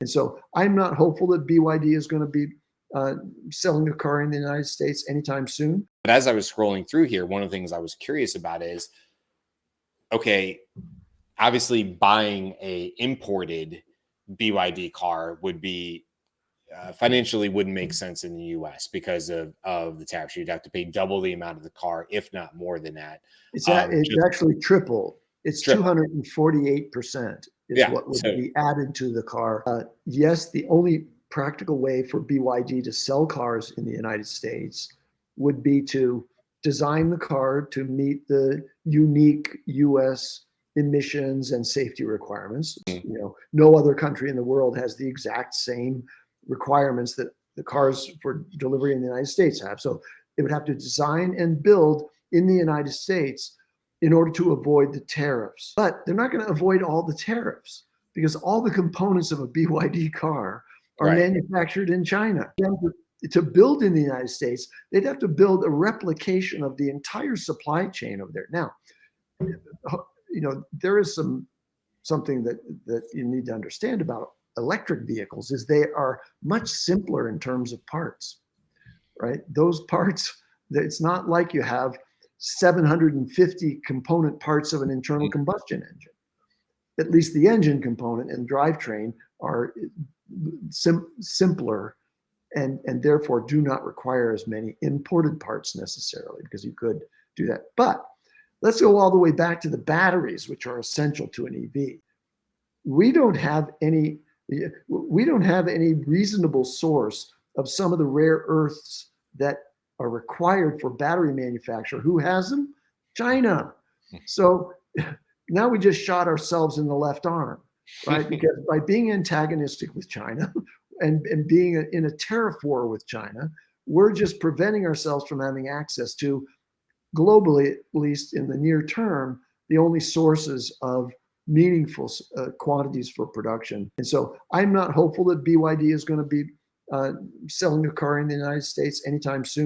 And so I'm not hopeful that BYD is going to be selling a car in the United States anytime soon. But as I was scrolling through here, one of the things I was curious about is, okay, obviously buying a imported BYD car would be financially wouldn't make sense in the U.S. because of the tariffs. You'd have to pay double the amount of the car, if not more than that. It's Just actually triple. It's triple. 248% is Yeah. what would So be added to the car. Yes, the only practical way for BYD to sell cars in the United States would be to design the car to meet the unique U.S. emissions and safety requirements. No other country in the world has the exact same requirements that the cars for delivery in the United States have. So they would have to design and build in the United States in order to avoid the tariffs. But they're not going to avoid all the tariffs because all the components of a BYD car are right. manufactured in China. To build in the United States, they'd have to build a replication of the entire supply chain over there. Now, there is something that you need to understand about electric vehicles is they are much simpler in terms of parts, right? Those parts, it's not like you have 750 component parts of an internal combustion engine. At least the engine component and drivetrain are simpler and therefore do not require as many imported parts necessarily, because you could do that. But let's go all the way back to the batteries, which are essential to an EV. We don't have any reasonable source of some of the rare earths that are required for battery manufacture. Who has them? China. So now we just shot ourselves in the left arm, right? Because by being antagonistic with China and being in a tariff war with China, we're just preventing ourselves from having access to, globally, at least in the near term, the only sources of meaningful quantities for production. And so I'm not hopeful that BYD is going to be selling a car in the United States anytime soon.